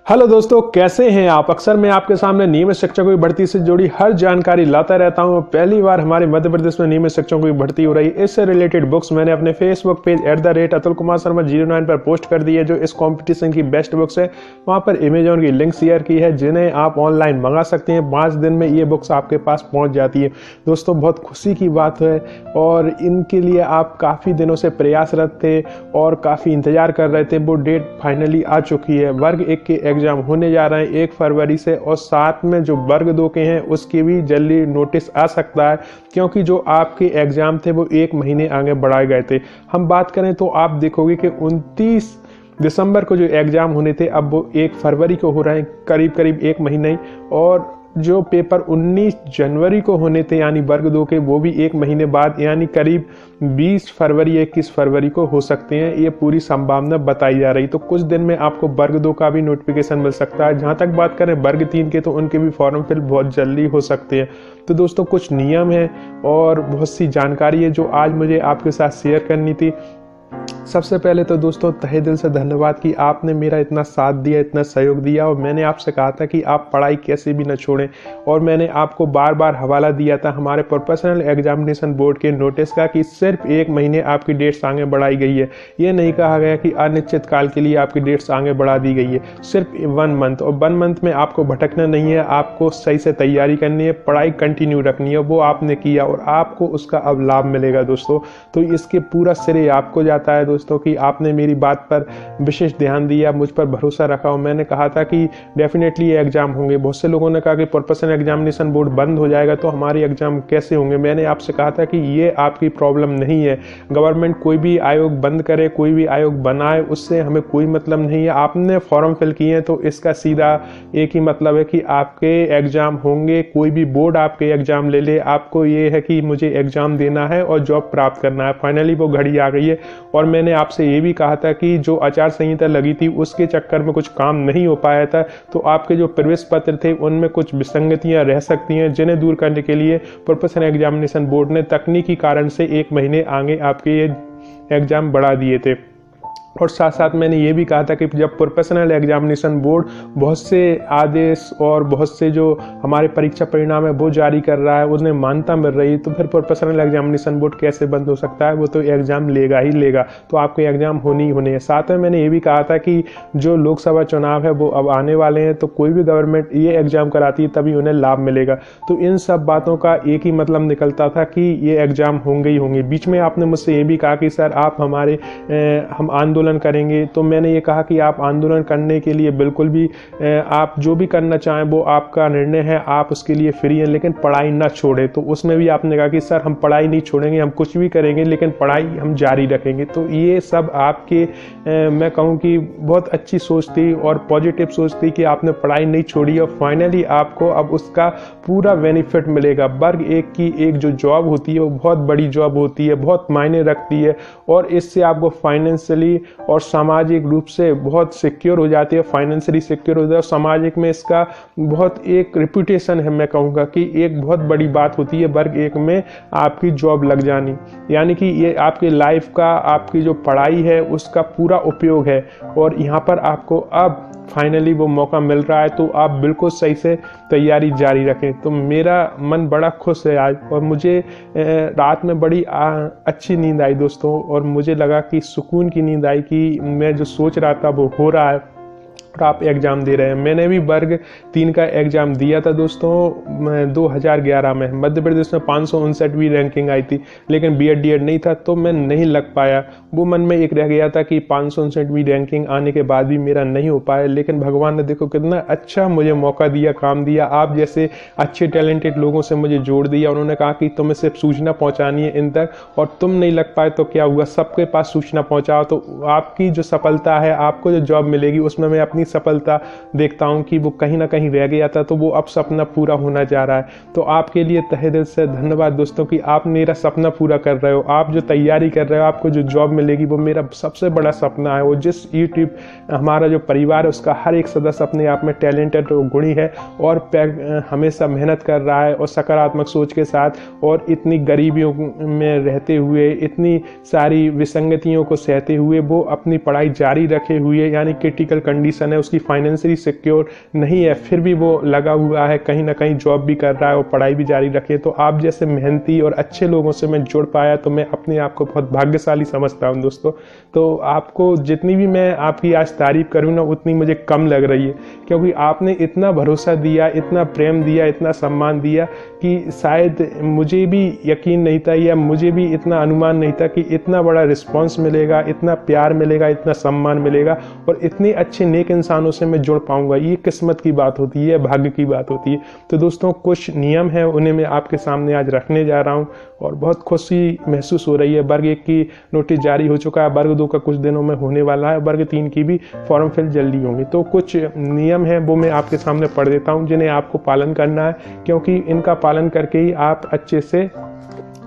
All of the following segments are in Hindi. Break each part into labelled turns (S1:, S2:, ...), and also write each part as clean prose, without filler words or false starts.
S1: हेलो दोस्तों, कैसे हैं आप। अक्सर मैं आपके सामने नियमित शिक्षकों की भर्ती से जुड़ी हर जानकारी लाता रहता हूं। पहली बार हमारे मध्य प्रदेश में नियमित शिक्षकों की भर्ती हो रही है। इससे रिलेटेड बुक्स मैंने अपने फेसबुक पेज @अतुल कुमार शर्मा 09 पर पोस्ट कर दी है, जो इस कंपटीशन की बेस्ट बुक्स है। वहां पर अमेजॉन की लिंक शेयर की है, जिन्हें आप ऑनलाइन मंगा सकते हैं। 5 दिन में ये बुक्स आपके पास पहुंच जाती है। दोस्तों, बहुत खुशी की बात है और इनके लिए आप काफ़ी दिनों से प्रयासरत थे और काफ़ी इंतजार कर रहे थे। वो डेट फाइनली आ चुकी है। वर्ग 1 के एग्जाम होने जा रहे हैं 1 फरवरी से, और साथ में जो वर्ग 2 के हैं उसके भी जल्दी नोटिस आ सकता है, क्योंकि जो आपके एग्जाम थे वो 1 महीने आगे बढ़ाए गए थे। हम बात करें तो आप देखोगे कि 29 दिसंबर को जो एग्जाम होने थे अब वो 1 फरवरी को हो रहे हैं, करीब करीब 1 महीने ही। और जो पेपर 19 जनवरी को होने थे यानी वर्ग 2 के, वो भी 1 महीने बाद यानी करीब 20 फरवरी 21 फरवरी को हो सकते हैं। ये पूरी संभावना बताई जा रही। तो कुछ दिन में आपको वर्ग 2 का भी नोटिफिकेशन मिल सकता है। जहां तक बात करें वर्ग 3 के, तो उनके भी फॉर्म फिल बहुत जल्दी हो सकते हैं। तो दोस्तों, कुछ नियम है और बहुत सी जानकारी है जो आज मुझे आपके साथ शेयर करनी थी। सबसे पहले तो दोस्तों, तहे दिल से धन्यवाद कि आपने मेरा इतना साथ दिया, इतना सहयोग दिया। और मैंने आपसे कहा था कि आप पढ़ाई कैसे भी न छोड़ें, और मैंने आपको बार बार हवाला दिया था हमारे प्रोफेशनल एग्जामिनेशन बोर्ड के नोटिस का कि सिर्फ 1 महीने आपकी डेट्स आगे बढ़ाई गई है। ये नहीं कहा गया कि अनिश्चित काल के लिए आपकी डेट्स आगे बढ़ा दी गई है, सिर्फ 1 मंथ। और 1 मंथ में आपको भटकना नहीं है, आपको सही से तैयारी करनी है, पढ़ाई कंटिन्यू रखनी है। वो आपने किया और आपको उसका अब लाभ मिलेगा दोस्तों। तो इसके पूरा श्रेय आपको जाता है दोस्तों कि आपने मेरी बात पर विशेष ध्यान दिया, मुझ पर भरोसा रखा। और मैंने कहा था कि डेफिनेटली ये एग्जाम होंगे। बहुत से लोगों ने कहा कि प्रोफेशनल एग्जामिनेशन बोर्ड बंद हो जाएगा तो हमारे एग्जाम कैसे होंगे। मैंने आपसे कहा था कि ये आपकी प्रॉब्लम नहीं है। गवर्नमेंट कोई भी आयोग बंद करे, कोई भी आयोग बनाए, उससे हमें कोई मतलब नहीं है। आपने फॉर्म फिल किए हैं तो इसका सीधा एक ही मतलब है कि आपके एग्जाम होंगे। कोई भी बोर्ड आपके एग्जाम ले ले, आपको ये है कि मुझे एग्जाम देना है और जॉब प्राप्त करना है। फाइनली वो घड़ी आ गई है। और मैंने आपसे ये भी कहा था कि जो आचार संहिता लगी थी उसके चक्कर में कुछ काम नहीं हो पाया था, तो आपके जो प्रवेश पत्र थे उनमें कुछ विसंगतियां रह सकती हैं, जिन्हें दूर करने के लिए प्रोफेशनल एग्जामिनेशन बोर्ड ने तकनीकी कारण से 1 महीने आगे आपके ये एग्जाम बढ़ा दिए थे। और साथ साथ मैंने ये भी कहा था कि जब प्रोफेशनल एग्जामिनेशन बोर्ड बहुत से आदेश और बहुत से जो हमारे परीक्षा परिणाम है वो जारी कर रहा है, उन्हें मान्यता मिल रही है, तो फिर प्रोफेशनल एग्जामिनेशन बोर्ड कैसे बंद हो सकता है। वो तो एग्जाम लेगा ही लेगा। तो आपके एग्जाम होने ही होने हैं। साथ में मैंने ये भी कहा था कि जो लोकसभा चुनाव है वो अब आने वाले हैं, तो कोई भी गवर्नमेंट ये एग्जाम कराती है तभी उन्हें लाभ मिलेगा। तो इन सब बातों का एक ही मतलब निकलता था कि ये एग्जाम होंगे ही होंगे। बीच में आपने मुझसे ये भी कहा कि सर आप हम आंदोलन करेंगे, तो मैंने ये कहा कि आप आंदोलन करने के लिए बिल्कुल भी आप जो भी करना चाहें वो आपका निर्णय है, आप उसके लिए फ्री हैं, लेकिन पढ़ाई ना छोड़ें। तो उसमें भी आपने कहा कि सर हम पढ़ाई नहीं छोड़ेंगे, हम कुछ भी करेंगे लेकिन पढ़ाई हम जारी रखेंगे। तो ये सब आपके मैं कहूँ कि बहुत अच्छी सोच थी और पॉजिटिव सोच थी कि आपने पढ़ाई नहीं छोड़ी और फाइनली आपको अब उसका पूरा बेनिफिट मिलेगा। वर्ग 1 की एक जो जॉब होती है वो बहुत बड़ी जॉब होती है, बहुत मायने रखती है, और इससे आपको फाइनेंशियली और सामाजिक रूप से बहुत सिक्योर हो जाती है, फाइनेंशियली सिक्योर हो जाती है। सामाजिक में इसका बहुत एक रिप्यूटेशन है, मैं कहूँगा कि एक बहुत बड़ी बात होती है वर्ग 1 में आपकी जॉब लग जानी। यानी कि ये आपकी लाइफ का, आपकी जो पढ़ाई है उसका पूरा उपयोग है, और यहाँ पर आपको अब फाइनली वो मौका मिल रहा है। तो आप बिल्कुल सही से तैयारी जारी रखें। तो मेरा मन बड़ा खुश है आज, और मुझे रात में बड़ी अच्छी नींद आई दोस्तों, और मुझे लगा कि सुकून की नींद आई कि मैं जो सोच रहा था वो हो रहा है और आप एग्ज़ाम दे रहे हैं। मैंने भी वर्ग 3 का एग्ज़ाम दिया था दोस्तों 2011 में। मध्य प्रदेश में 559वीं रैंकिंग आई थी, लेकिन बीएड डीएड नहीं था तो मैं नहीं लग पाया। वो मन में एक रह गया था कि 559वीं रैंकिंग आने के बाद भी मेरा नहीं हो पाया, लेकिन भगवान ने देखो कितना अच्छा मुझे मौका दिया, काम दिया। आप जैसे अच्छे टैलेंटेड लोगों से मुझे जोड़ दिया। उन्होंने कहा कि तुम्हें सिर्फ सूचना पहुँचानी है इन तक, और तुम नहीं लग पाए तो क्या हुआ, सबके पास सूचना पहुँचाओ। तो आपकी जो सफलता है, आपको जो जॉब मिलेगी, उसमें मैं अपनी सफलता देखता हूं कि वो कहीं ना कहीं रह गया था, तो वो अब सपना पूरा होना जा रहा है। तो आपके लिए तहे दिल से धन्यवाद दोस्तों कि आप मेरा सपना पूरा कर रहे हो। आप जो तैयारी कर रहे हो, आपको जो जॉब मिलेगी, वो मेरा सबसे बड़ा सपना है। वो जिस यूट्यूब हमारा जो परिवार है उसका हर एक सदस्य अपने आप में टैलेंटेड और गुणी है, और हमेशा मेहनत कर रहा है और सकारात्मक सोच के साथ, और इतनी गरीबियों में रहते हुए, इतनी सारी विसंगतियों को सहते हुए वो अपनी पढ़ाई जारी रखे हुए, यानी क्रिटिकल कंडीशन है, उसकी फाइनेंशियली सिक्योर नहीं है, फिर भी वो लगा हुआ है, कहीं ना कहीं जॉब भी कर रहा है और पढ़ाई भी जारी रखे, तो आप जैसे मेहनती और अच्छे लोगों से मैं जुड़ पाया तो मैं अपने आप को बहुत भाग्यशाली समझता हूँ दोस्तों। तो आपको जितनी भी मैं आपकी आज तारीफ करूँ ना उतनी मुझे कम लग रही है, क्योंकि आपने इतना भरोसा दिया, इतना प्रेम दिया, इतना सम्मान दिया कि शायद मुझे भी यकीन नहीं था या मुझे भी इतना अनुमान नहीं था कि इतना बड़ा रिस्पॉन्स मिलेगा, इतना प्यार मिलेगा, इतना सम्मान मिलेगा और इतने अच्छे नेक इंसानों से मैं जुड़ पाऊंगा। ये किस्मत की बात होती है, भाग्य की बात होती है। तो दोस्तों कुछ नियम है, उन्हें मैं आपके सामने आज रखने जा रहा हूँ और बहुत खुशी महसूस हो रही है। वर्ग 1 की नोटिस जारी हो चुका है, वर्ग 2 का कुछ दिनों में होने वाला है, वर्ग 3 की भी फॉर्म फिल जल्दी होंगी। तो कुछ नियम है वो मैं आपके सामने पढ़ देता हूँ जिन्हें आपको पालन करना है, क्योंकि इनका पालन करके ही आप अच्छे से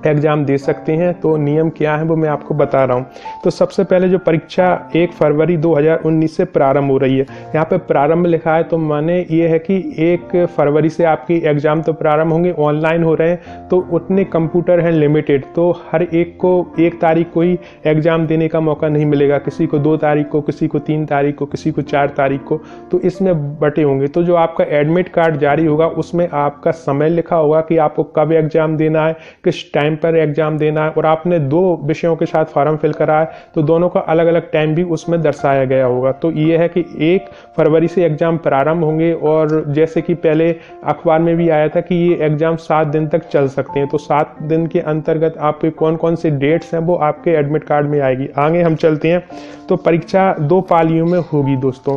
S1: एग्जाम दे सकते हैं। तो नियम क्या है वो मैं आपको बता रहा हूँ। तो सबसे पहले जो परीक्षा 1 फरवरी 2019 से प्रारंभ हो रही है, यहाँ पे प्रारंभ लिखा है तो माने ये है कि 1 फरवरी से आपकी एग्जाम तो प्रारंभ होंगे, ऑनलाइन हो रहे हैं, तो उतने कंप्यूटर हैं लिमिटेड, तो हर एक को 1 तारीख को ही एग्जाम देने का मौका नहीं मिलेगा, किसी को 2 तारीख को, किसी को 3 तारीख को, किसी को 4 तारीख को, तो इसमें बटे होंगे। तो जो आपका एडमिट कार्ड जारी होगा उसमें आपका समय लिखा होगा कि आपको कब एग्जाम देना है, किस टाइम पर एग्जाम देना है, और आपने 2 विषयों के साथ फॉर्म फिल करा है तो दोनों का अलग अलग टाइम भी उसमें दर्शाया गया होगा। तो ये है कि 1 फरवरी से एग्जाम प्रारंभ होंगे और जैसे कि पहले अखबार में भी आया था कि ये एग्जाम 7 दिन तक चल सकते हैं, तो 7 दिन के अंतर्गत आपके कौन कौन से डेट्स हैं वो आपके एडमिट कार्ड में आएगी। आगे हम चलते हैं। तो परीक्षा 2 पालियों में होगी दोस्तों।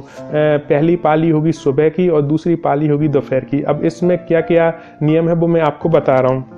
S1: पहली पाली होगी सुबह की और दूसरी पाली होगी दोपहर की। अब इसमें क्या क्या नियम है वो मैं आपको बता रहा हूँ।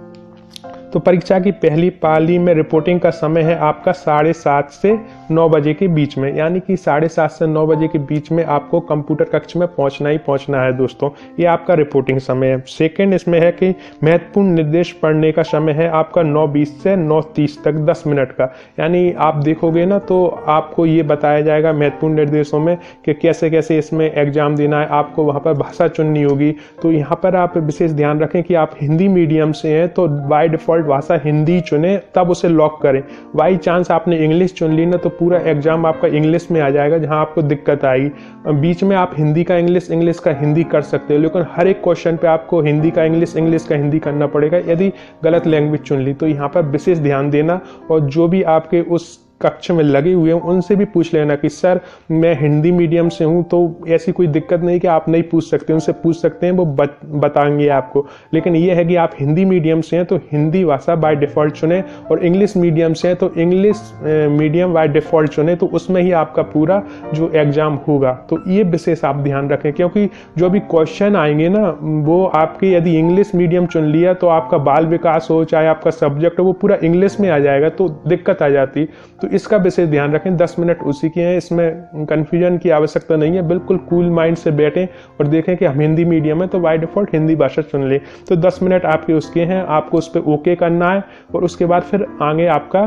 S1: तो परीक्षा की पहली पाली में रिपोर्टिंग का समय है आपका 7:30 से 9 बजे के बीच में, यानी कि 7:30 से 9 बजे के बीच में आपको कंप्यूटर कक्ष में पहुंचना ही पहुंचना है दोस्तों। ये आपका रिपोर्टिंग समय है। सेकंड इसमें है कि महत्वपूर्ण निर्देश पढ़ने का समय है आपका 9:20 से 9:30 तक 10 मिनट का, यानी आप देखोगे ना तो आपको ये बताया जाएगा महत्वपूर्ण निर्देशों में कि कैसे कैसे इसमें एग्जाम देना है। आपको वहाँ पर भाषा चुननी होगी, तो यहाँ पर आप विशेष ध्यान रखें कि आप हिंदी मीडियम से हैं तो बाय डिफॉल्ट भाषा हिंदी चुने, तब उसे लॉक करें। बाई चांस आपने इंग्लिश चुन ली ना तो पूरा एग्जाम आपका इंग्लिश में आ जाएगा, जहां आपको दिक्कत आएगी। बीच में आप हिंदी का इंग्लिश, इंग्लिश का हिंदी कर सकते हो, लेकिन हर एक क्वेश्चन पे आपको हिंदी का इंग्लिश, इंग्लिश का हिंदी करना पड़ेगा यदि गलत लैंग्वेज चुन ली। तो यहाँ पर विशेष ध्यान देना और जो भी आपके उस कक्ष में लगे हुए हैं उनसे भी पूछ लेना कि सर मैं हिंदी मीडियम से हूं, तो ऐसी कोई दिक्कत नहीं कि आप नहीं पूछ सकते, उनसे पूछ सकते हैं, वो बताएंगे आपको। लेकिन ये है कि आप हिंदी मीडियम से हैं तो हिंदी भाषा बाय डिफॉल्ट चुने, और इंग्लिश मीडियम से हैं तो इंग्लिश मीडियम बाय डिफॉल्ट चुने, तो उसमें ही आपका पूरा जो एग्जाम होगा। तो ये विशेष आप ध्यान रखें, क्योंकि जो भी क्वेश्चन आएंगे ना वो आपके यदि इंग्लिश मीडियम चुन लिया तो आपका बाल विकास हो चाहे आपका सब्जेक्ट हो वो पूरा इंग्लिश में आ जाएगा, तो दिक्कत आ जाती। तो इसका विशेष ध्यान रखें। 10 मिनट उसी के हैं, इसमें कंफ्यूजन की आवश्यकता नहीं है। बिल्कुल कूल माइंड से बैठें और देखें कि हम हिंदी मीडियम है तो बाय डिफॉल्ट हिंदी भाषा चुन लें। तो 10 मिनट आपके उसके हैं, आपको उस पर ओके करना है और उसके बाद फिर आगे आपका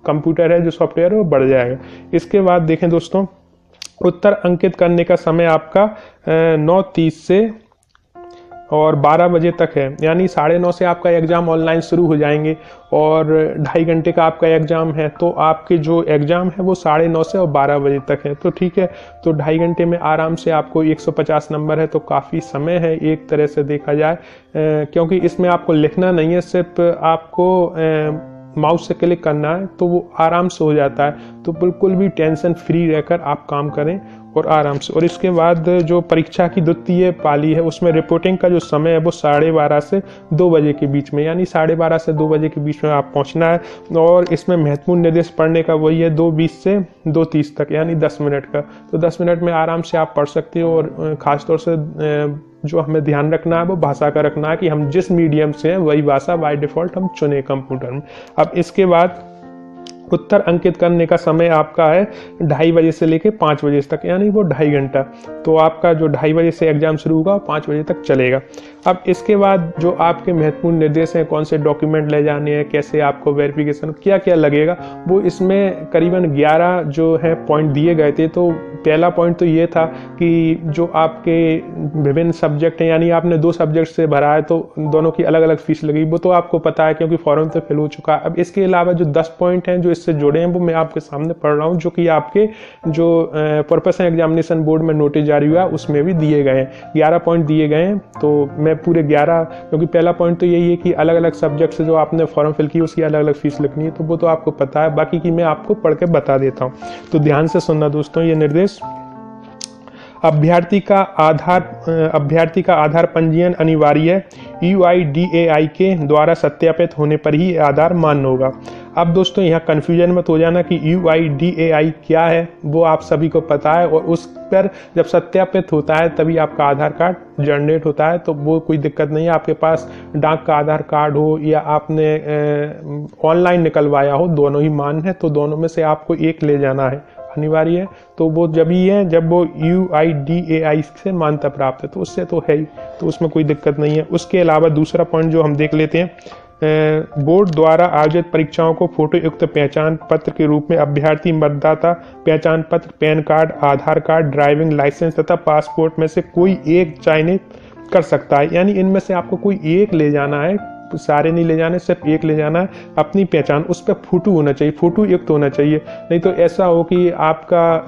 S1: कंप्यूटर है जो सॉफ्टवेयर है वो बढ़ जाएगा। इसके बाद देखें दोस्तों, उत्तर अंकित करने का समय आपका 9:30 से और 12 बजे तक है, यानी 9:30 से आपका एग्जाम ऑनलाइन शुरू हो जाएंगे और 2.5 घंटे का आपका एग्जाम है। तो आपके जो एग्जाम है वो 9:30 से और 12 बजे तक है। तो ठीक है, तो 2.5 घंटे में आराम से आपको 150 नंबर है, तो काफ़ी समय है एक तरह से देखा जाए, क्योंकि इसमें आपको लिखना नहीं है, सिर्फ आपको माउस से क्लिक करना है तो वो आराम से हो जाता है। तो बिल्कुल भी टेंशन फ्री रहकर आप काम करें और आराम से। और इसके बाद जो परीक्षा की द्वितीय पाली है उसमें रिपोर्टिंग का जो समय है वो 12:30 से 2 बजे के बीच में, यानी 12:30 से 2 बजे के बीच में आप पहुंचना है। और इसमें महत्वपूर्ण निर्देश पढ़ने का वही है 2:20 से 2:30 तक, यानी 10 मिनट का। तो 10 मिनट में आराम से आप पढ़ सकते हो। और ख़ासतौर से जो हमें ध्यान रखना है वो भाषा का रखना है कि हम जिस मीडियम से हैं वही भाषा बाय डिफ़ॉल्ट हम चुने कंप्यूटर में। अब इसके बाद उत्तर अंकित करने का समय आपका है 2:30 बजे से लेके 5 बजे तक, यानी वो 2.5 घंटा। तो आपका जो 2:30 बजे से एग्जाम शुरू होगा 5 बजे तक चलेगा। अब इसके बाद जो आपके महत्वपूर्ण निर्देश हैं, कौन से डॉक्यूमेंट ले जाने हैं, कैसे आपको वेरिफिकेशन क्या क्या लगेगा, वो इसमें करीबन 11 जो है पॉइंट दिए गए थे। तो पहला पॉइंट तो ये था कि जो आपके विभिन्न सब्जेक्ट हैं, यानी आपने 2 सब्जेक्ट से भरा है तो दोनों की अलग अलग फीस लगी, वो तो आपको पता है क्योंकि फॉर्म तो फिल हो चुका है। अब इसके अलावा जो 10 पॉइंट हैं जो इससे जुड़े हैं वो मैं आपके सामने पढ़ रहा हूँ, जो कि आपके जो प्रोफेशनल एग्जामिनेशन बोर्ड में नोटिस जारी हुआ उसमें भी दिए गए हैं। 11 पॉइंट दिए गए हैं, तो मैं पूरे 11, क्योंकि पहला पॉइंट तो यही है कि अलग अलग सब्जेक्ट से जो आपने फॉर्म फिल की उसकी अलग अलग फीस लगनी है, तो वो तो आपको पता है, बाकी की मैं आपको पढ़ के बता देता हूँ। तो ध्यान से सुनना दोस्तों ये निर्देश। अभ्यर्थी का आधार पंजीयन अनिवार्य है। UIDAI के द्वारा सत्यापित होने पर ही आधार मान्य होगा। अब दोस्तों यहाँ कन्फ्यूजन मत हो जाना कि UIDAI क्या है, वो आप सभी को पता है, और उस पर जब सत्यापित होता है तभी आपका आधार कार्ड जनरेट होता है, तो वो कोई दिक्कत नहीं है। आपके पास डाक का आधार कार्ड हो या आपने ऑनलाइन निकलवाया हो, दोनों ही मान्य है, तो दोनों में से आपको एक ले जाना है, अनिवार्य है। तो वो जब ही है जब वो UIDAI से मान्यता प्राप्त है, तो उससे तो है ही, तो उसमें कोई दिक्कत नहीं है। उसके अलावा दूसरा पॉइंट जो हम देख लेते हैं, बोर्ड द्वारा आयोजित परीक्षाओं को फोटो युक्त पहचान पत्र के रूप में अभ्यर्थी मतदाता पहचान पत्र, पैन कार्ड, आधार कार्ड, ड्राइविंग लाइसेंस तथा पासपोर्ट में से कोई एक चयनित कर सकता है। यानी इनमें से आपको कोई एक ले जाना है, सारे नहीं ले जाने, सिर्फ एक ले जाना है। अपनी पहचान, उस पर फोटो होना चाहिए, फोटो युक्त होना चाहिए। नहीं तो ऐसा हो कि आपका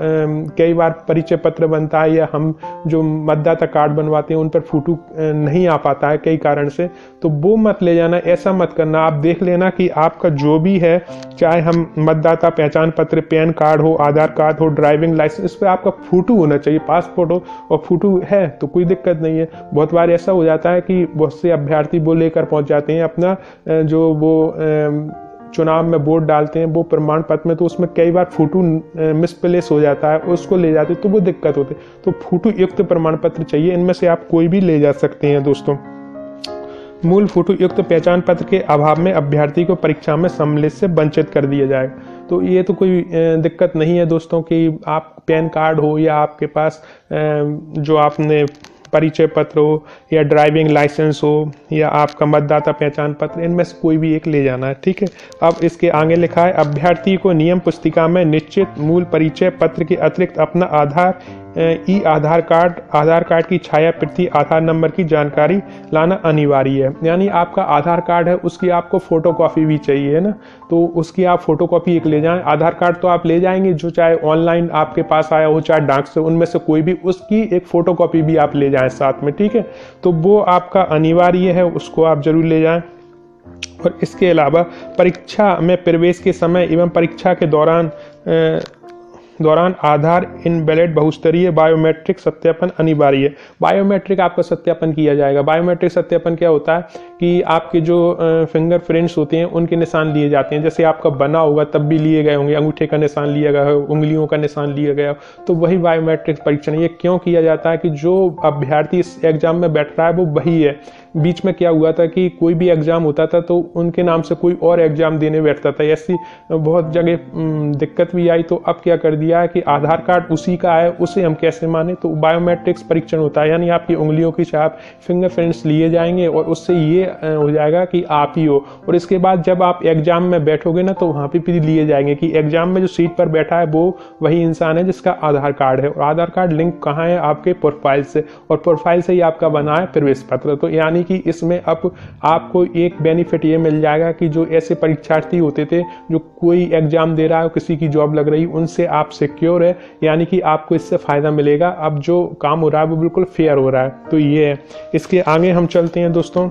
S1: कई बार परिचय पत्र बनता है या हम जो मतदाता कार्ड बनवाते हैं उन पर फोटो नहीं आ पाता है कई कारण से, तो वो मत ले जाना, ऐसा मत करना। आप देख लेना कि आपका जो भी है, चाहे हम मतदाता पहचान पत्र, पैन कार्ड हो, आधार कार्ड हो, ड्राइविंग लाइसेंस, इस पर आपका फोटो होना चाहिए, पासपोर्ट हो और फोटो है तो कोई दिक्कत नहीं है। बहुत बार ऐसा हो जाता है कि बहुत से अभ्यर्थी वो लेकर पहुंच जाते हैं अपना जो वो चुनाव में वोट डालते हैं वो प्रमाण पत्र में, तो उसमें कई बार फोटो मिसप्लेस हो जाता है, उसको ले जाते तो वो दिक्कत होती है। तो फोटो युक्त प्रमाण पत्र चाहिए, इनमें से आप कोई भी ले जा सकते हैं दोस्तों। मूल फोटो युक्त पहचान पत्र के अभाव में अभ्यर्थी को परीक्षा में सम्मिलित से वंचित कर दिया जाएगा। तो ये तो कोई दिक्कत नहीं है दोस्तों कि आप पैन कार्ड हो या आपके पास जो आपने परिचय पत्र हो या ड्राइविंग लाइसेंस हो या आपका मतदाता पहचान पत्र, इनमें से कोई भी एक ले जाना है, ठीक है। अब इसके आगे लिखा है, अभ्यर्थी को नियम पुस्तिका में निश्चित मूल परिचय पत्र के अतिरिक्त अपना आधार कार्ड की छाया प्रति, आधार नंबर की जानकारी लाना अनिवार्य है। यानी आपका आधार कार्ड है उसकी आपको फोटोकॉपी भी चाहिए है ना, तो उसकी आप फोटोकॉपी एक ले जाएं। आधार कार्ड तो आप ले जाएंगे जो चाहे ऑनलाइन आपके पास आया हो चाहे डाक से, उनमें से कोई भी, उसकी एक फोटोकॉपी भी आप ले जाएं साथ में, ठीक है। तो वो आपका अनिवार्य है, उसको आप जरूर ले जाएं। और इसके अलावा परीक्षा में प्रवेश के समय एवं परीक्षा के दौरान आधार इनवैलिड बहुस्तरीय बायोमेट्रिक सत्यापन अनिवार्य है। बायोमेट्रिक आपका सत्यापन किया जाएगा। बायोमेट्रिक सत्यापन क्या होता है कि आपके जो फिंगरप्रिंट्स होते हैं उनके निशान लिए जाते हैं, जैसे आपका बना होगा तब भी लिए गए होंगे, अंगूठे का निशान लिया गया हो, उंगलियों का निशान लिया गया हो, तो वही बायोमेट्रिक परीक्षण। ये क्यों किया जाता है कि जो अभ्यर्थी इस एग्जाम में बैठ रहा है वो वही है। बीच में क्या हुआ था कि कोई भी एग्जाम होता था तो उनके नाम से कोई और एग्जाम देने बैठता था, ऐसी बहुत जगह दिक्कत भी आई। तो अब क्या कर दिया है कि आधार कार्ड उसी का है, उसे हम कैसे माने, तो बायोमेट्रिक्स परीक्षण होता है, यानी आपकी उंगलियों की छाप, फिंगरप्रिंट्स लिए जाएंगे और उससे ये हो जाएगा कि आप ही हो। और इसके बाद जब आप एग्जाम में बैठोगे ना तो वहाँ पे भी लिए जाएंगे कि एग्जाम में जो सीट पर बैठा है वो वही इंसान है जिसका आधार कार्ड है। और आधार कार्ड लिंक कहाँ है, आपके प्रोफाइल से, और प्रोफाइल से ही आपका बना है प्रवेश पत्र। तो यानी कि इसमें अब आपको एक बेनिफिट ये मिल जाएगा कि जो ऐसे परीक्षार्थी होते थे जो कोई एग्जाम दे रहा है, किसी की जॉब लग रही, उनसे आप सिक्योर है, यानी कि आपको इससे फायदा मिलेगा। अब जो काम हो रहा है वो बिल्कुल फेयर हो रहा है। तो ये है। इसके आगे हम चलते हैं दोस्तों।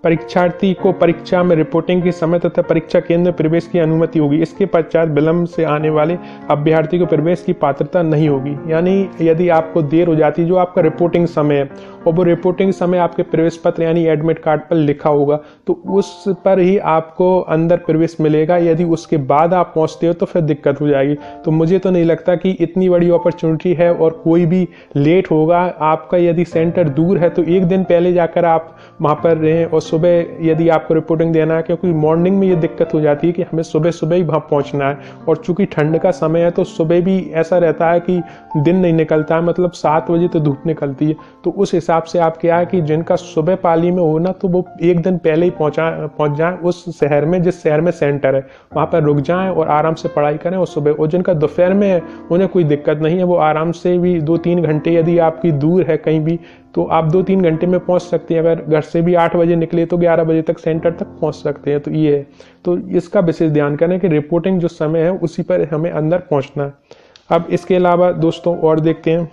S1: परीक्षार्थी को परीक्षा में रिपोर्टिंग के समय तथा परीक्षा केंद्र में प्रवेश की अनुमति होगी। इसके पश्चात विलंब से आने वाले अभ्यर्थी को प्रवेश की पात्रता नहीं होगी। यानी यदि आपको देर हो जाती, जो आपका रिपोर्टिंग समय है और वो रिपोर्टिंग समय आपके प्रवेश पत्र यानी एडमिट कार्ड पर लिखा होगा, तो उस पर ही आपको अंदर प्रवेश मिलेगा। यदि उसके बाद आप पहुंचते हो तो फिर दिक्कत हो जाएगी। तो मुझे तो नहीं लगता कि इतनी बड़ी अपॉर्चुनिटी है और कोई भी लेट होगा। आपका यदि सेंटर दूर है तो एक दिन पहले जाकर आप वहाँ पर रहें, और सुबह यदि आपको रिपोर्टिंग देना है, क्योंकि मॉर्निंग में ये दिक्कत हो जाती है कि हमें सुबह सुबह ही वहाँ पहुँचना है, और चूंकि ठंड का समय है तो सुबह भी ऐसा रहता है कि दिन नहीं निकलता है, मतलब 7 बजे तो धूप निकलती है। तो उस हिसाब हिसाब से आप क्या है कि जिनका सुबह पाली में हो ना, तो वो एक दिन पहले ही पहुंच जाएं उस शहर में जिस शहर में सेंटर है, वहाँ पर रुक जाएं और आराम से पढ़ाई करें। और सुबह, और जिनका दोपहर में है उन्हें कोई दिक्कत नहीं है, वो आराम से भी 2-3 घंटे, यदि आपकी दूर है कहीं भी तो आप 2-3 घंटे में पहुंच सकते हैं। अगर घर से भी 8 बजे निकले तो 11 बजे तक सेंटर तक पहुंच सकते हैं। तो ये है, तो इसका विशेष ध्यान करें कि रिपोर्टिंग जो समय है उसी पर हमें अंदर पहुंचना है। अब इसके अलावा दोस्तों और देखते हैं,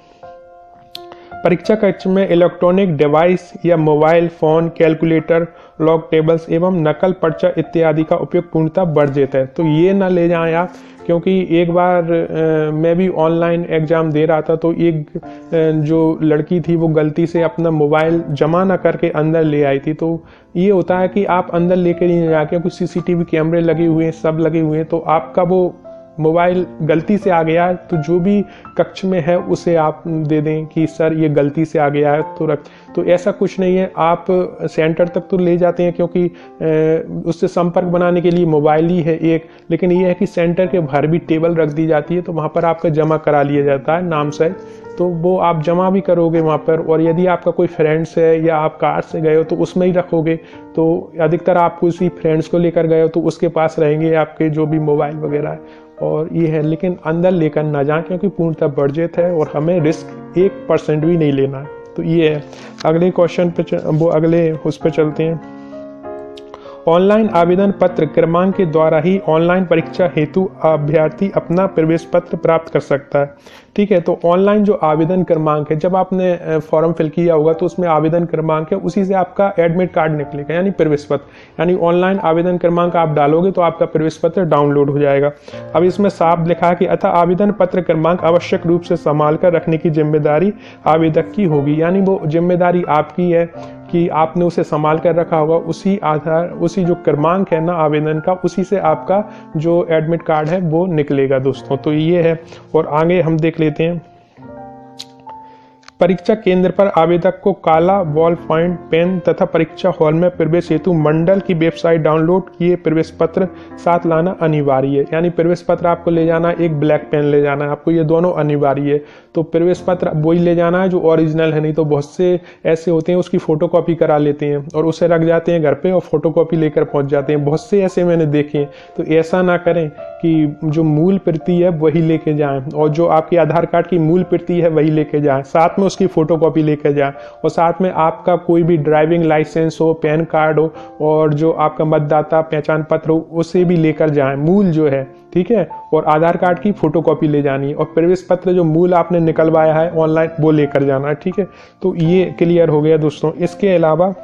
S1: परीक्षा कक्ष में इलेक्ट्रॉनिक डिवाइस या mobile phone, calculator, log tables एवं नकल पर्चा इत्यादि का उपयोग पूर्णतः वर्जित है। तो ये ना ले जाएं आप, क्योंकि एक बार मैं भी ऑनलाइन एग्जाम दे रहा था, तो एक जो लड़की थी वो गलती से अपना मोबाइल जमा ना करके अंदर ले आई थी। तो ये होता है कि आप अंदर लेकर ही जाके, कुछ सीसीटीवी कैमरे लगे हुए हैं, सब लगे हुए हैं, तो आपका वो मोबाइल गलती से आ गया है तो जो भी कक्ष में है उसे आप दे दें कि सर ये गलती से आ गया है तो रख। तो ऐसा कुछ नहीं है, आप सेंटर तक तो ले जाते हैं क्योंकि उससे संपर्क बनाने के लिए मोबाइल ही है एक, लेकिन ये है कि सेंटर के बाहर भी टेबल रख दी जाती है, तो वहाँ पर आपका जमा करा लिया जाता है नाम से, तो वो आप जमा भी करोगे वहाँ पर। और यदि आपका कोई फ्रेंड्स है या आप कार से गए हो तो उसमें ही रखोगे, तो अधिकतर आप उसी फ्रेंड्स को लेकर गए हो तो उसके पास रहेंगे आपके जो भी मोबाइल वगैरह है। और ये है, लेकिन अंदर लेकर ना जाएं क्योंकि पूर्णतः वर्जित है और हमें रिस्क 1% भी नहीं लेना है। तो ये है। अगले क्वेश्चन पे वो अगले उस पर चलते हैं। ऑनलाइन आवेदन पत्र क्रमांक के द्वारा ही ऑनलाइन परीक्षा हेतु अभ्यर्थी अपना प्रवेश पत्र प्राप्त कर सकता है। ठीक है, तो ऑनलाइन जो आवेदन क्रमांक है, जब आपने फॉर्म फिल किया होगा तो उसमें आवेदन क्रमांक है, उसी से आपका एडमिट कार्ड निकलेगा, यानी प्रवेश पत्र। यानी ऑनलाइन आवेदन क्रमांक आप डालोगे तो आपका प्रवेश पत्र डाउनलोड हो जाएगा। अब इसमें साफ लिखा है कि अतः आवेदन पत्र क्रमांक आवश्यक रूप से संभाल कर रखने की जिम्मेदारी आवेदक की होगी। यानी वो जिम्मेदारी आपकी है कि आपने उसे संभाल कर रखा होगा, उसी आधार, उसी जो क्रमांक है ना आवेदन का, उसी से आपका जो एडमिट कार्ड है वो निकलेगा दोस्तों। तो ये है। और आगे हम देख लेते हैं, परीक्षा केंद्र पर आवेदक को काला बॉल पॉइंट पेन तथा परीक्षा हॉल में प्रवेश हेतु मंडल की वेबसाइट डाउनलोड किए प्रवेश पत्र साथ लाना अनिवार्य है। यानी प्रवेश पत्र आपको ले जाना, एक ब्लैक पेन ले जाना है आपको, ये दोनों अनिवार्य है। तो प्रवेश पत्र वही ले जाना है जो ओरिजिनल है, नहीं तो बहुत से ऐसे होते हैं उसकी फोटोकॉपी करा लेते हैं और उसे रख जाते हैं घर पे और फोटोकॉपी लेकर पहुंच जाते हैं, बहुत से ऐसे मैंने देखे हैं। तो ऐसा ना करें कि जो मूल प्रति है वही लेके जाएं और जो आपके आधार कार्ड की मूल प्रति है वही लेके जाएं, साथ में उसकी फोटोकॉपी लेकर जाएं और साथ में आपका कोई भी ड्राइविंग लाइसेंस हो, पैन कार्ड हो और जो आपका मतदाता पहचान पत्र हो उसे भी लेकर जाएं, मूल जो है। ठीक है, और आधार कार्ड की फोटोकॉपी ले जानी है और प्रवेश पत्र जो मूल आपने निकलवाया है ऑनलाइन वो लेकर जाना है। ठीक है, तो ये क्लियर हो गया दोस्तों। इसके अलावा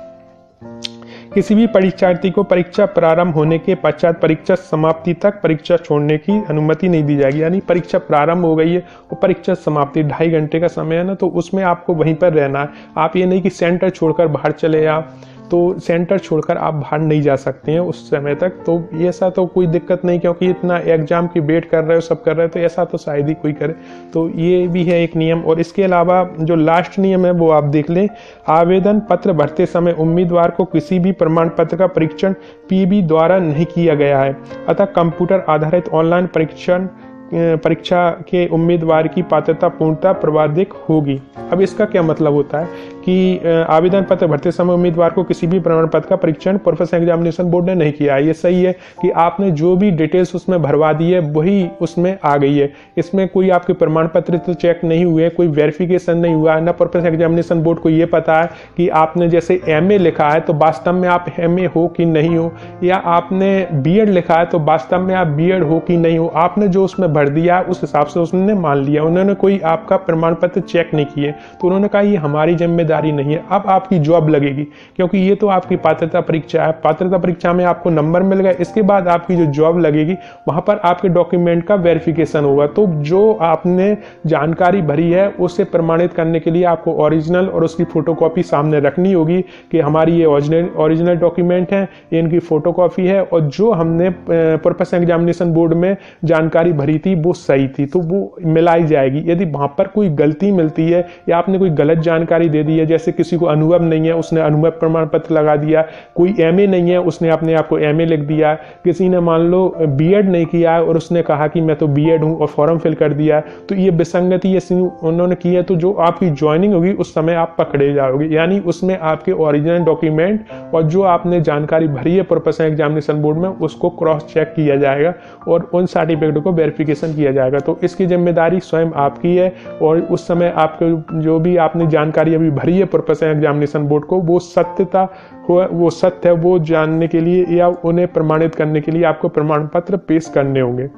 S1: किसी भी परीक्षार्थी को परीक्षा प्रारंभ होने के पश्चात परीक्षा समाप्ति तक परीक्षा छोड़ने की अनुमति नहीं दी जाएगी। यानी परीक्षा प्रारंभ हो गई है और परीक्षा समाप्ति 2.5 घंटे का समय है ना, तो उसमें आपको वहीं पर रहना है। आप ये नहीं कि सेंटर छोड़कर बाहर चले आओ, तो सेंटर छोड़कर आप बाहर नहीं जा सकते हैं उस समय तक। तो ऐसा तो कोई दिक्कत नहीं, क्योंकि इतना एग्जाम की वेट कर रहे हो, सब कर रहे हो, तो ऐसा तो शायद ही कोई करे। तो ये भी है एक नियम। और इसके अलावा जो लास्ट नियम है वो आप देख लें, आवेदन पत्र भरते समय उम्मीदवार को किसी भी प्रमाण पत्र का परीक्षण पीबी द्वारा नहीं किया गया है, अतः कंप्यूटर आधारित ऑनलाइन परीक्षा के उम्मीदवार की पात्रता पूर्णतः प्रबाधित होगी। अब इसका क्या मतलब होता है कि आवेदन पत्र भरते समय उम्मीदवार को किसी भी प्रमाण पत्र का परीक्षण प्रोफेशनल एग्जामिनेशन बोर्ड ने नहीं किया है। ये सही है कि आपने जो भी डिटेल्स उसमें भरवा दी है वही उसमें आ गई है, इसमें कोई आपके प्रमाण पत्र तो चेक नहीं हुए, कोई वेरिफिकेशन नहीं हुआ है, ना प्रोफेशनल एग्जामिनेशन बोर्ड को ये पता है कि आपने जैसे MA लिखा है तो वास्तव में आप MA हो कि नहीं हो, या आपने B.Ed लिखा है तो वास्तव में आप B.Ed हो कि नहीं हो। आपने जो उसमें भर दिया उस हिसाब से उसने मान लिया, उन्होंने कोई आपका प्रमाण पत्र चेक नहीं किए, तो उन्होंने कहा ये हमारी जिम्मेदारी नहीं है। अब आपकी जॉब लगेगी, क्योंकि ये तो आपकी पात्रता परीक्षा है, पात्रता परीक्षा में आपको नंबर मिल गया, इसके बाद आपकी जो जॉब लगेगी वहां पर आपके डॉक्यूमेंट का वेरिफिकेशन होगा। तो जो आपने जानकारी भरी है उसे प्रमाणित करने के लिए आपको ओरिजिनल और उसकी फोटोकॉपी सामने रखनी होगी कि हमारी ये ओरिजिनल डॉक्यूमेंट है, इनकी फोटोकॉपी है और जो हमने प्रोफेशनल एग्जामिनेशन बोर्ड में जानकारी भरी थी वो सही थी, तो वो मिलाई जाएगी। यदि वहां पर कोई गलती मिलती है या आपने कोई गलत जानकारी दे दी दिया, जैसे किसी को अनुभव नहीं है उसने अनुभव प्रमाण पत्र लगा दिया, कोई एमए नहीं है उसने अपने आप को एमए लिख दिया, किसी ने मान लो बीएड नहीं किया है और उसने कहा कि मैं तो बीएड हूं और फॉर्म फिल कर दिया, तो ये विसंगति उन्होंने की है। तो जो आपकी ज्वाइनिंग होगी उस समय आप पकड़े जाओगे, यानी उसमें आपके ओरिजिनल डॉक्यूमेंट और जो आपने जानकारी भरी है प्रोफेशनल एग्जामिनेशन बोर्ड में उसको क्रॉस चेक किया जाएगा और उन सर्टिफिकेट को वेरिफिकेशन किया जाएगा। तो इसकी जिम्मेदारी स्वयं आपकी है और उस समय आपको जो भी आपने जानकारी अभी भरी है प्रोफेशनल एग्जामिनेशन बोर्ड को वो सत्यता हो, वो सत्य है वो जानने के लिए या उन्हें प्रमाणित करने के लिए आपको प्रमाण पत्र पेश करने होंगे।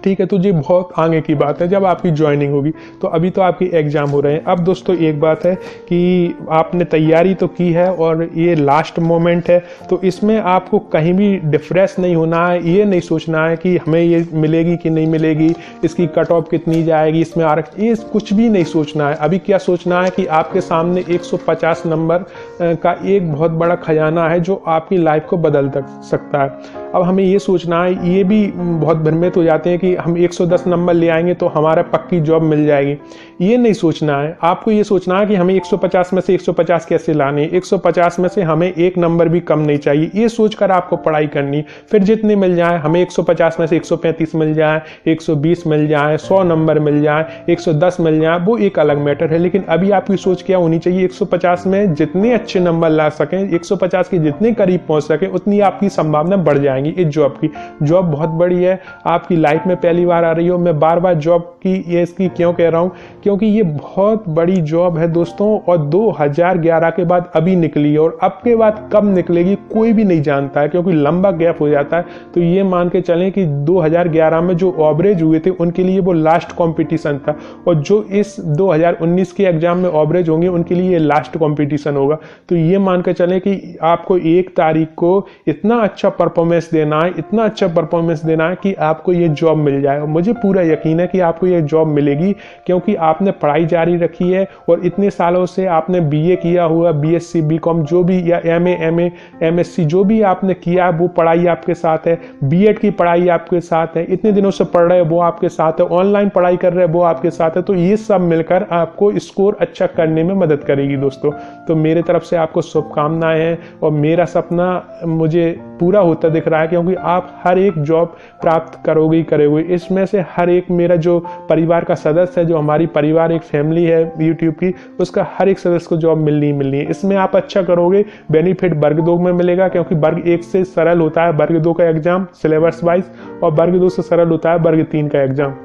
S1: ठीक है, तो ये बहुत आगे की बात है जब आपकी ज्वाइनिंग होगी। तो अभी तो आपकी एग्जाम हो रहे हैं। अब दोस्तों एक बात है कि आपने तैयारी तो की है और ये लास्ट मोमेंट है, तो इसमें आपको कहीं भी डिफ्रेस नहीं होना है, ये नहीं सोचना है कि हमें ये मिलेगी कि नहीं मिलेगी, इसकी कट ऑफ कितनी जाएगी, इसमें आरक्षण, ये कुछ भी नहीं सोचना है। अभी क्या सोचना है कि आपके सामने 150 नंबर का एक बहुत बड़ा खजाना है जो आपकी लाइफ को बदल सकता है। अब हमें ये सोचना है, ये भी बहुत भ्रमित हो जाते हैं कि हम 110 नंबर ले आएंगे तो हमारा पक्की जॉब मिल जाएगी। ये नहीं सोचना है, आपको ये सोचना है कि हमें 150 में से 150 कैसे लाने, 150 में से हमें एक नंबर भी कम नहीं चाहिए। ये सोचकर आपको पढ़ाई करनी, फिर जितने मिल जाए, हमें 150 में से 135 मिल जाए, 120 मिल जाए, 100 नंबर मिल जाए, 110 मिल जाए, वो एक अलग मैटर है। लेकिन अभी आपकी सोच क्या होनी चाहिए, 150 में जितने अच्छे नंबर ला सकें, 150 के जितने करीब पहुंच सके उतनी आपकी संभावना बढ़ जाएगी। इस जॉब की, जॉब बहुत बड़ी है, आपकी लाइफ में पहली बार आ रही हो। मैं बार बार जॉब की ये इसकी क्यों कह रहा हूं, क्योंकि ये बहुत बड़ी जॉब है दोस्तों और 2011 के बाद अभी निकली है और अब के बाद कब निकलेगी कोई भी नहीं जानता है, क्योंकि लंबा गैप हो जाता है। तो ये मान के चलें कि 2011 में जो ऑवरेज हुए थे उनके लिए वो लास्ट कॉम्पिटिशन था और जो इस 2019 के एग्जाम में ऑवरेज होंगे उनके लिए ये लास्ट कॉम्पिटिशन होगा। तो ये मान के चलें कि आपको 1 तारीख को इतना अच्छा परफॉर्मेंस देना है, इतना अच्छा परफॉर्मेंस देना है कि आपको ये जॉब मिल जाए। और मुझे पूरा यकीन है कि आपको ये जॉब मिलेगी, क्योंकि आपने पढ़ाई जारी रखी है और इतने सालों से आपने बीए किया हुआ, बीएससी, बीकॉम जो भी या एमए, एमएससी जो भी आपने किया वो पढ़ाई आपके साथ है, बीएड की पढ़ाई आपके साथ है, इतने दिनों से पढ़ रहे वो आपके साथ है, ऑनलाइन पढ़ाई कर रहे वो आपके साथ है। तो ये सब मिलकर आपको स्कोर अच्छा करने में मदद करेगी दोस्तों। तो मेरे तरफ से आपको शुभकामनाएं हैं और मेरा सपना मुझे पूरा होता दिख रहा है, क्योंकि आप हर एक जॉब प्राप्त करोगे ही करोगे। इसमें से हर एक मेरा जो परिवार का सदस्य है, जो हमारी परिवार एक फैमिली है यूट्यूब की, उसका हर एक सदस्य को जॉब मिलनी ही मिलनी है। इसमें आप अच्छा करोगे, बेनिफिट वर्ग 2 में मिलेगा, क्योंकि वर्ग 1 से सरल होता है वर्ग 2 का एग्जाम सिलेबस वाइज और वर्ग 2 से सरल होता है वर्ग 3 का एग्जाम।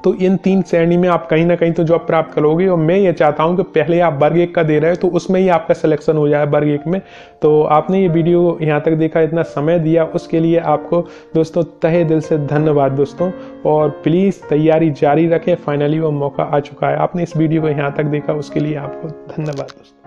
S1: तो इन 3 श्रेणी में आप कहीं ना कहीं तो जॉब प्राप्त करोगे और मैं ये चाहता हूं कि पहले आप वर्ग 1 का दे रहे हो तो उसमें ही आपका सिलेक्शन हो जाए वर्ग 1 में। तो आपने ये वीडियो यहाँ तक देखा, इतना समय दिया, उसके लिए आपको दोस्तों तहे दिल से धन्यवाद दोस्तों। और प्लीज़ तैयारी जारी रखें, फाइनली वो मौका आ चुका है। आपने इस वीडियो को यहाँ तक देखा उसके लिए आपको धन्यवाद दोस्तों।